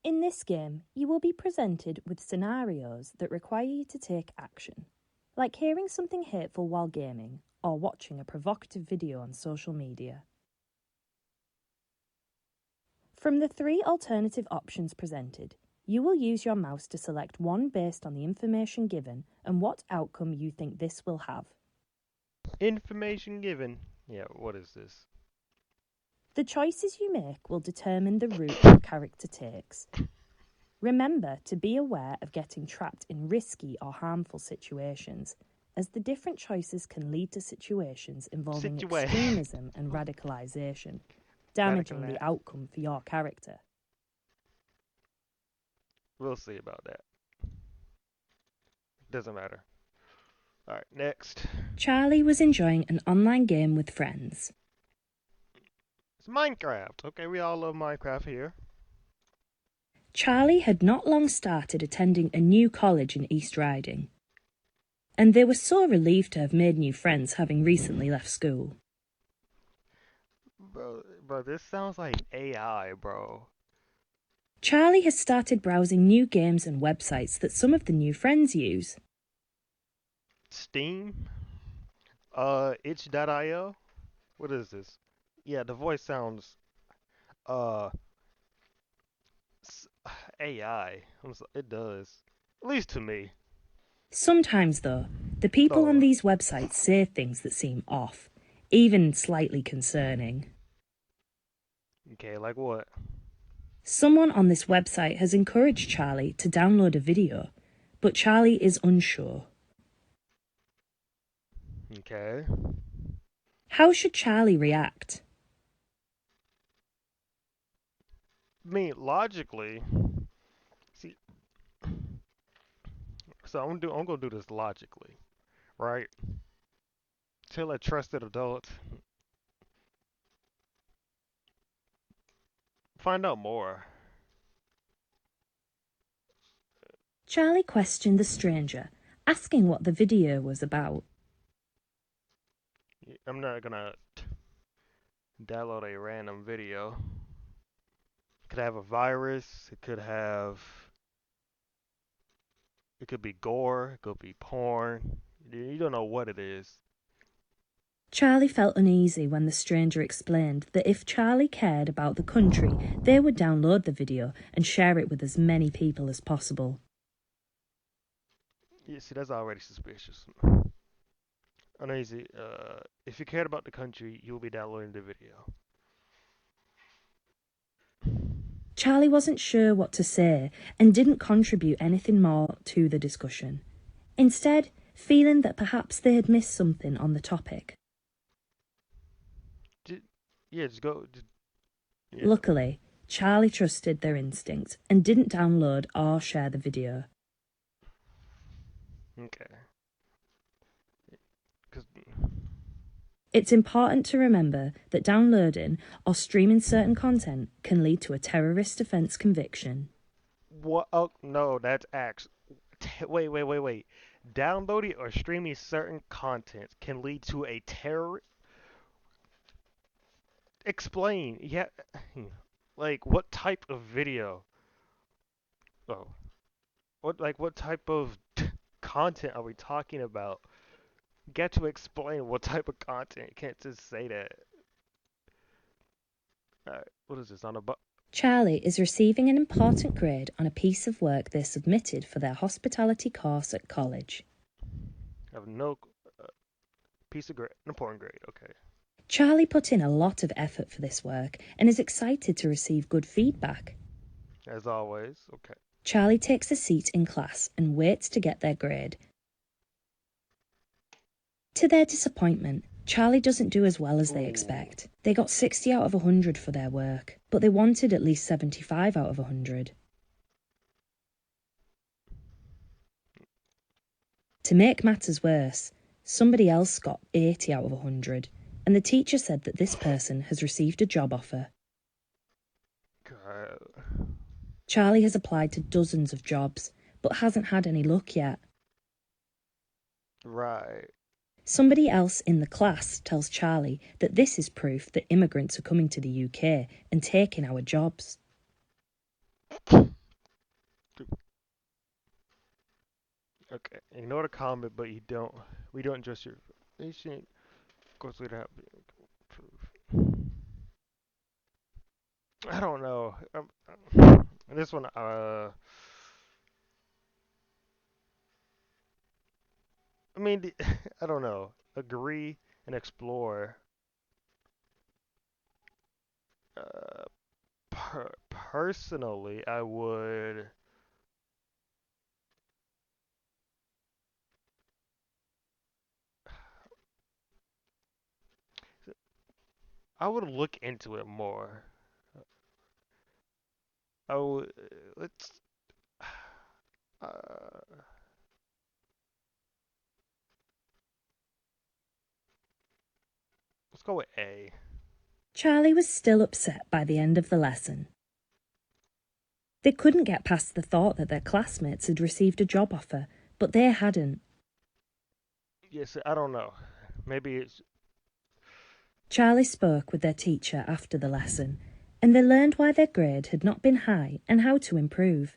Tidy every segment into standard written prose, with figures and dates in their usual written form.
In this game, you will be presented with scenarios that require you to take action, like hearing something hateful while gaming or watching a provocative video on social media. From the 3 alternative options presented, you will use your mouse to select one based on the information given and what outcome you think this will have. Information given. Yeah, what is this? The choices you make will determine the route your character takes. Remember to be aware of getting trapped in risky or harmful situations, as the different choices can lead to situations involving extremism and radicalisation, damaging the outcome for your character. We'll see about that. Doesn't matter. Alright, next. Charlie was enjoying an online game with friends. It's Minecraft. Okay, we all love Minecraft here. Charlie had not long started attending a new college in East Riding, and they were so relieved to have made new friends having recently left school. Bro, this sounds like AI, bro. Charlie has started browsing new games and websites that some of the new friends use. Steam? Itch.io? What is this? Yeah, the voice sounds, AI. It does. At least to me. Sometimes, though, the people on these websites say things that seem off, even slightly concerning. Okay, like what? Someone on this website has encouraged Charlie to download a video, but Charlie is unsure. Okay. How should Charlie react? I mean, logically, see, so I'm gonna do this logically, right? Tell a trusted adult. Find out more. Charlie questioned the stranger, asking what the video was about. I'm not gonna download a random video. It could have a virus. It could be gore. It could be porn. You don't know what it is. Charlie felt uneasy when the stranger explained that if Charlie cared about the country, they would download the video and share it with as many people as possible. Yeah, see, that's already suspicious. Uneasy. If you cared about the country, you'll be downloading the video. Charlie wasn't sure what to say and didn't contribute anything more to the discussion. Instead, feeling that perhaps they had missed something on the topic. Just go. Yeah. Luckily, Charlie trusted their instinct and didn't download or share the video. Okay. It's important to remember that downloading or streaming certain content can lead to a terrorist offence conviction. What? Oh, no, that's actually... Wait. Downloading or streaming certain content can lead to a terror... Explain. Yeah. Like, what type of video? Oh. What type of content are we talking about? You got to explain what type of content. You can't just say that. Alright, what is this on a Charlie is receiving an important grade on a piece of work they submitted for their hospitality course at college. I have no piece of grade, an important grade, okay. Charlie put in a lot of effort for this work and is excited to receive good feedback. As always, okay. Charlie takes a seat in class and waits to get their grade. To their disappointment, Charlie doesn't do as well as they expect. They got 60 out of 100 for their work, but they wanted at least 75 out of 100. To make matters worse, somebody else got 80 out of 100, and the teacher said that this person has received a job offer. God. Charlie has applied to dozens of jobs, but hasn't had any luck yet. Right. Somebody else in the class tells Charlie that this is proof that immigrants are coming to the UK and taking our jobs. Okay, ignore the comment, but you don't. We don't trust your information. Of course, we don't have proof. I don't know. This one, I mean, I don't know. Agree and explore. Uh, personally, I would. I would look into it more. I would. Let's. Uh, let's go with A. Charlie was still upset by the end of the lesson. They couldn't get past the thought that their classmates had received a job offer, but they hadn't. Yes, I don't know. Maybe it's. Charlie spoke with their teacher after the lesson, and they learned why their grade had not been high and how to improve.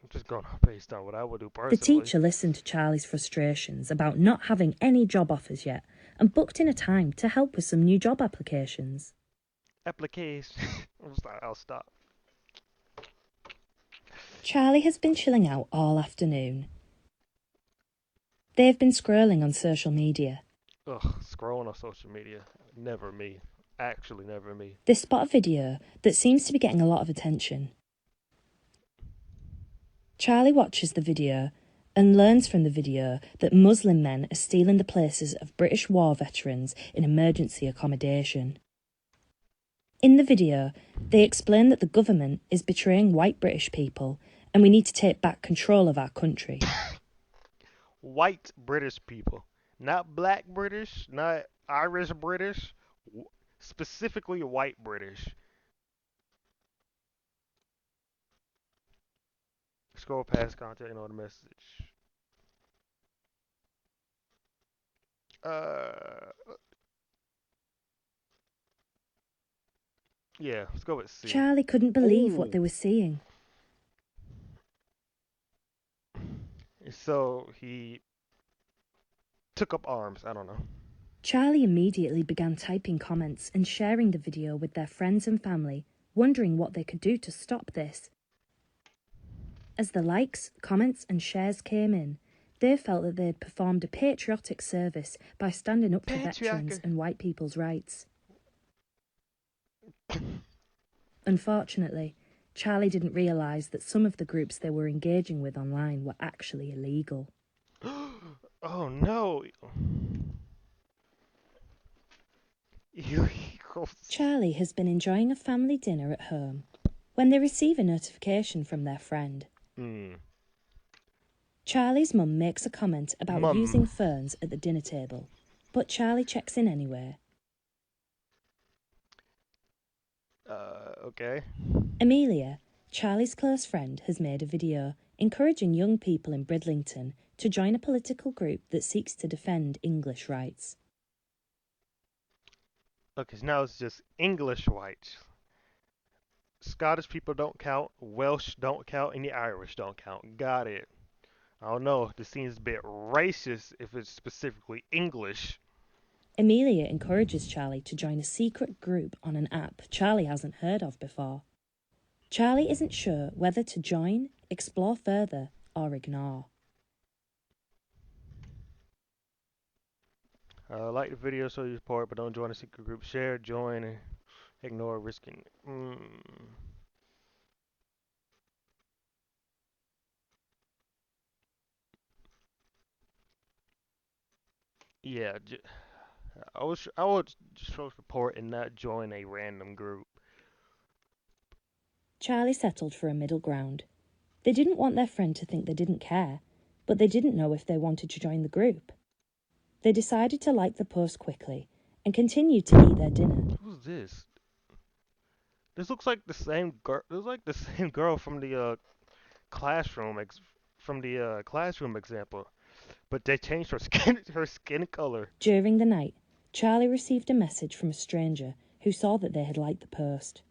I'm just going based on what I would do The personally. teacher listened to Charlie's frustrations about not having any job offers yet and booked in a time to help with some new job applications. Application. I'll stop. Charlie has been chilling out all afternoon. They've been scrolling on social media. Ugh, scrolling on social media. Never me. Actually, never me. They spot a video that seems to be getting a lot of attention. Charlie watches the video and learns from the video that Muslim men are stealing the places of British war veterans in emergency accommodation. In the video, they explain that the government is betraying white British people and we need to take back control of our country. White British people. Not black British, not Irish British, specifically white British. Scroll past content and on the message. Uh, yeah, let's go with C. Charlie couldn't believe what Ooh. they were seeing. So he took up arms. I don't know. Charlie immediately began typing comments and sharing the video with their friends and family, wondering what they could do to stop this. As the likes, comments and shares came in, they felt that they had performed a patriotic service by standing up for veterans and white people's rights. Unfortunately, Charlie didn't realise that some of the groups they were engaging with online were actually illegal. Oh no! Illegals. Charlie has been enjoying a family dinner at home when they receive a notification from their friend. Charlie's mum makes a comment about using phones at the dinner table, but Charlie checks in anyway. Okay. Amelia, Charlie's close friend, has made a video encouraging young people in Bridlington to join a political group that seeks to defend English rights. Okay, so now it's just English whites. Scottish people don't count, Welsh don't count, and the Irish don't count. Got it. I don't know. This seems a bit racist if it's specifically English. Amelia encourages Charlie to join a secret group on an app Charlie hasn't heard of before. Charlie isn't sure whether to join, explore further, or ignore. Like the video, show your support, but don't join a secret group. Share, join, ignore, risking. Yeah, I would show support and not join a random group. Charlie settled for a middle ground. They didn't want their friend to think they didn't care, but they didn't know if they wanted to join the group. They decided to like the post quickly and continued to eat their dinner. Who's this? This looks like the same girl. This looks like the same girl from the classroom classroom example, but they changed her skin color. During the night, Charlie received a message from a stranger who saw that they had liked the post.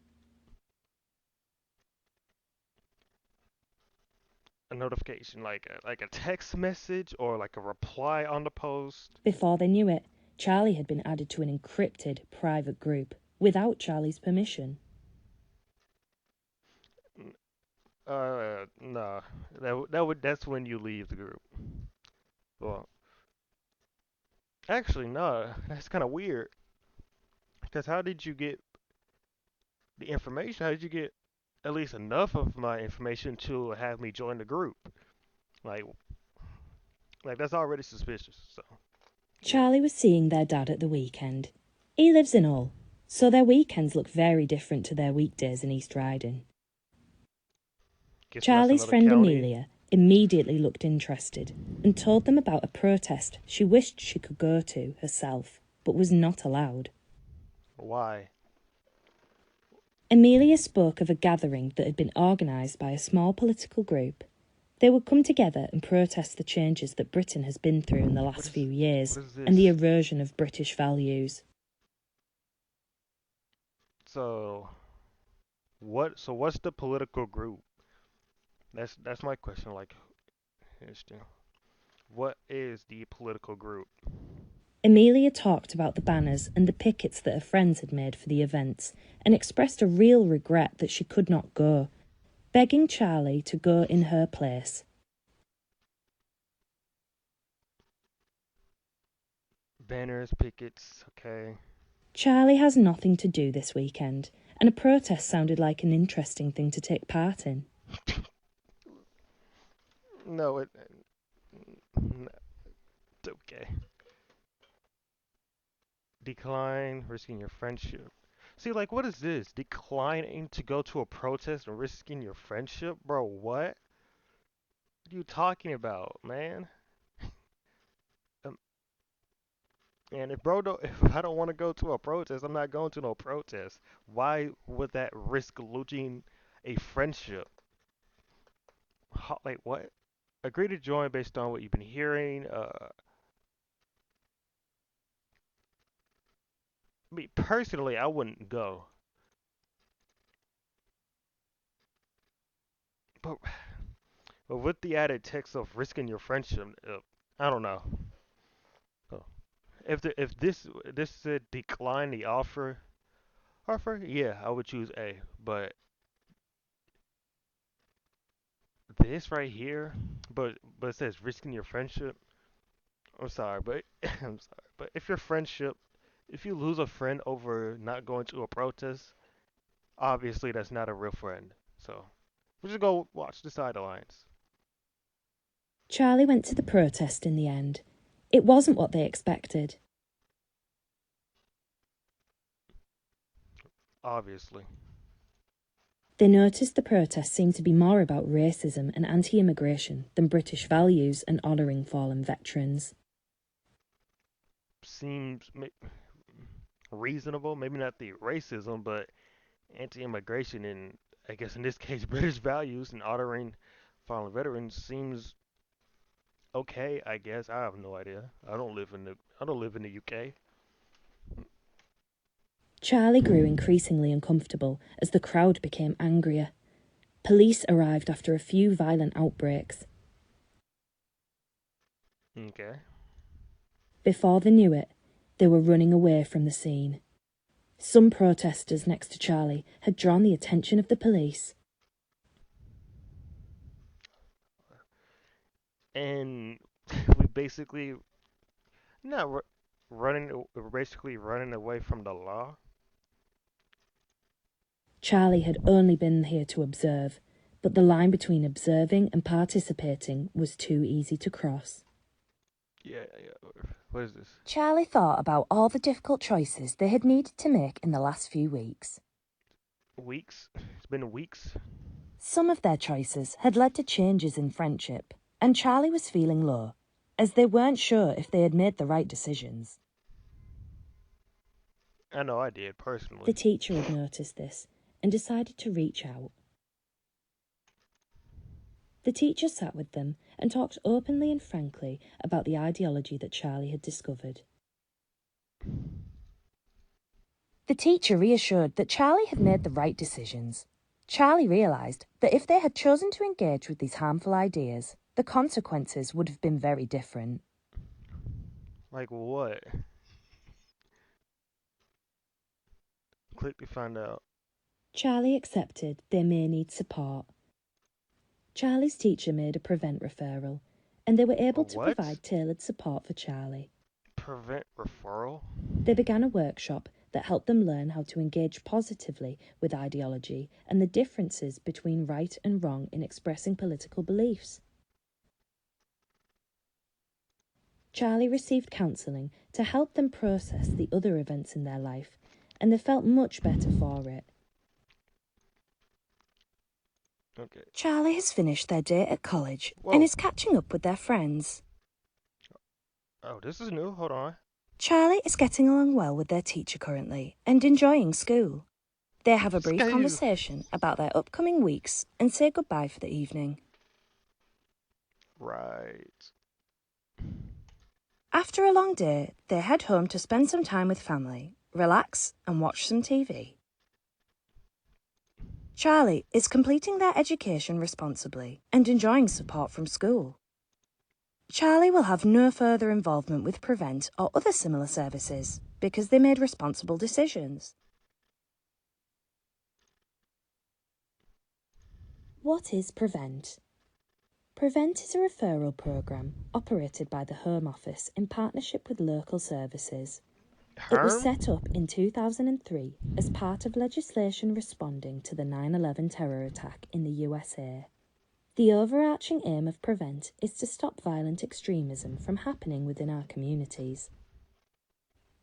notification, like a text message or like a reply on the post? Before they knew it, Charlie had been added to an encrypted private group without Charlie's permission. No. That's when you leave the group. Well, actually, no. That's kind of weird. Because how did you get the information? How did you get at least enough of my information to have me join the group? Like, like that's already suspicious. So, yeah. Charlie was seeing their dad at the weekend. He lives in Hull, so their weekends look very different to their weekdays in East Riding. Guessing that's Charlie's another friend county. Amelia immediately looked interested and told them about a protest she wished she could go to herself, but was not allowed. Why? Amelia spoke of a gathering that had been organised by a small political group. They would come together and protest the changes that Britain has been through in the last few years What is and the this? erosion of British values. So, what? So, what's the political group? That's my question. Like, interesting. What is the political group? Amelia talked about the banners and the pickets that her friends had made for the events and expressed a real regret that she could not go, begging Charlie to go in her place. Banners, pickets. Okay. Charlie has nothing to do this weekend, and a protest sounded like an interesting thing to take part in. No, it's okay. Decline, risking your friendship. See, like, what is this? Declining to go to a protest and risking your friendship? Bro, what? What are you talking about, man? Um, and if bro don't, if I don't want to go to a protest, I'm not going to no protest. Why would that risk losing a friendship? Like, what? Agree to join based on what you've been hearing. Me personally, I wouldn't go. But But with the added text of risking your friendship, I don't know. Oh. If this said decline the offer, yeah, I would choose A. But this right here, but it says risking your friendship. I'm sorry, but I'm sorry, but if you lose a friend over not going to a protest, obviously that's not a real friend. So we just go watch the sidelines. Charlie went to the protest in the end. It wasn't what they expected. Obviously, They noticed the protest seemed to be more about racism and anti-immigration than British values and honouring fallen veterans. seems reasonable. Maybe not the racism, but anti-immigration and I guess in this case British values and honoring fallen veterans seems okay. I guess I have no idea. I don't live in the UK. Charlie grew increasingly uncomfortable as the crowd became angrier. Police arrived after a few violent outbreaks. Okay. Before they knew it, they were running away from the scene. Some protesters next to Charlie had drawn the attention of the police. And we basically not running, we're basically running away from the law. Charlie had only been here to observe, but the line between observing and participating was too easy to cross. Yeah, yeah. What is this? Charlie thought about all the difficult choices they had needed to make in the last few weeks. Weeks? It's been weeks. Some of their choices had led to changes in friendship, and Charlie was feeling low, as they weren't sure if they had made the right decisions. I know I did The personally. teacher had noticed this and decided to reach out. The teacher sat with them and talked openly and frankly about the ideology that Charlie had discovered. The teacher reassured that Charlie had made the right decisions. Charlie realised that if they had chosen to engage with these harmful ideas, the consequences would have been very different. Like what? Click to find out. Charlie accepted they may need support. Charlie's teacher made a prevent referral, and they were able to What? provide tailored support for Charlie. Prevent referral? They began a workshop that helped them learn how to engage positively with ideology and the differences between right and wrong in expressing political beliefs. Charlie received counselling to help them process the other events in their life, and they felt much better for it. Okay. Charlie has finished their day at college Whoa. and is catching up with their friends. Oh, this is new. Hold on. Charlie is getting along well with their teacher currently and enjoying school. They have a brief conversation about their upcoming weeks and say goodbye for the evening. Right. After a long day, they head home to spend some time with family, relax and watch some TV. Charlie is completing their education responsibly and enjoying support from school. Charlie will have no further involvement with Prevent or other similar services because they made responsible decisions. What is Prevent? Prevent is a referral programme operated by the Home Office in partnership with local services. It was set up in 2003 as part of legislation responding to the 9/11 terror attack in the USA. The overarching aim of Prevent is to stop violent extremism from happening within our communities.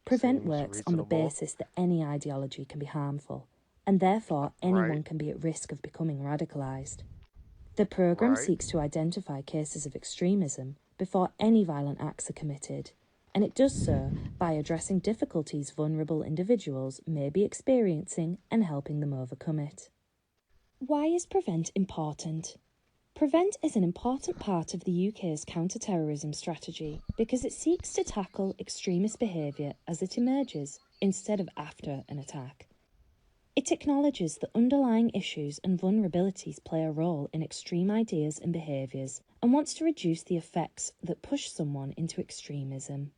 Prevent works on the basis that any ideology can be harmful, and therefore anyone can be at risk of becoming radicalised. The programme seeks to identify cases of extremism before any violent acts are committed, and it does so by addressing difficulties vulnerable individuals may be experiencing and helping them overcome it. Why is Prevent important? Prevent is an important part of the UK's counter-terrorism strategy because it seeks to tackle extremist behaviour as it emerges instead of after an attack. It acknowledges that underlying issues and vulnerabilities play a role in extreme ideas and behaviours and wants to reduce the effects that push someone into extremism.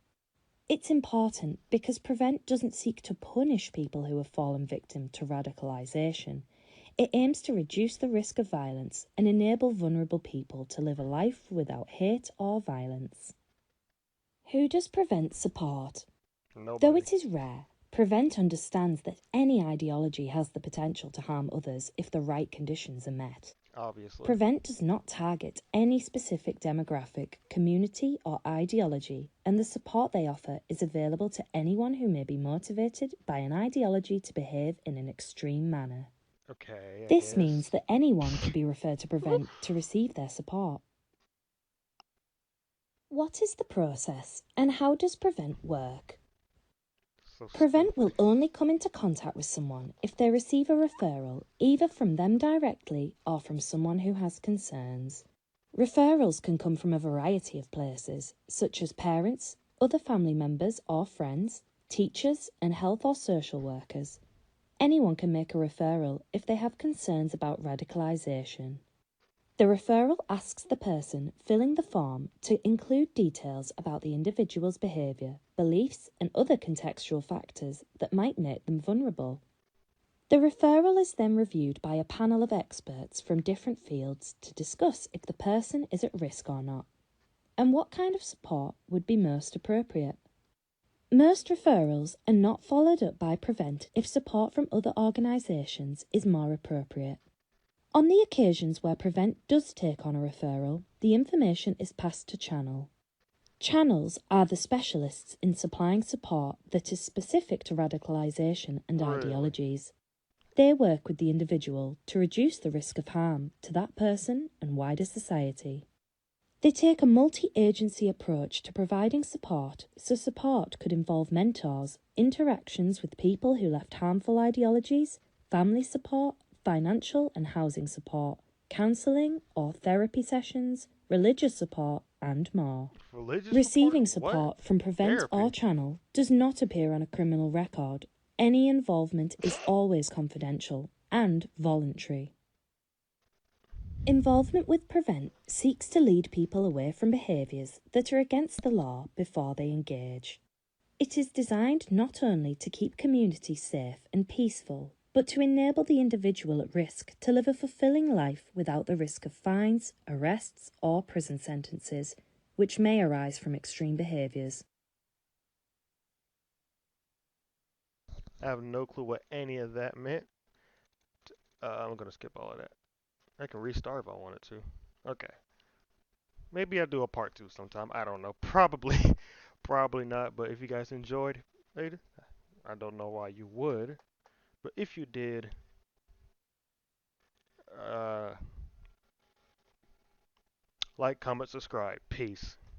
It's important because Prevent doesn't seek to punish people who have fallen victim to radicalisation. It aims to reduce the risk of violence and enable vulnerable people to live a life without hate or violence. Who does Prevent support? Nobody. Though it is rare, Prevent understands that any ideology has the potential to harm others if the right conditions are met. Obviously. Prevent does not target any specific demographic, community or ideology, and the support they offer is available to anyone who may be motivated by an ideology to behave in an extreme manner. Okay, This means that anyone can be referred to Prevent to receive their support. What is the process and how does Prevent work? Prevent will only come into contact with someone if they receive a referral either from them directly or from someone who has concerns. Referrals can come from a variety of places, such as parents, other family members or friends, teachers and health or social workers. Anyone can make a referral if they have concerns about radicalisation. The referral asks the person filling the form to include details about the individual's behaviour, beliefs and other contextual factors that might make them vulnerable. The referral is then reviewed by a panel of experts from different fields to discuss if the person is at risk or not, and what kind of support would be most appropriate. Most referrals are not followed up by Prevent if support from other organisations is more appropriate. On the occasions where Prevent does take on a referral, the information is passed to Channel. Channels are the specialists in supplying support that is specific to radicalisation and ideologies. They work with the individual to reduce the risk of harm to that person and wider society. They take a multi-agency approach to providing support, so support could involve mentors, interactions with people who left harmful ideologies, family support, financial and housing support, counselling or therapy sessions, religious support and more. Receiving support from Prevent or Channel does not appear on a criminal record. Any involvement is always confidential and voluntary. Involvement with Prevent seeks to lead people away from behaviours that are against the law before they engage. It is designed not only to keep communities safe and peaceful, but to enable the individual at risk to live a fulfilling life without the risk of fines, arrests, or prison sentences, which may arise from extreme behaviours. I have no clue what any of that meant. I'm gonna skip all of that. I can restart if I wanted to. Okay. Maybe I'll do a part two sometime. I don't know. Probably, probably not. But if you guys enjoyed it, I don't know why you would. But if you did, uh, like, comment, subscribe. Peace.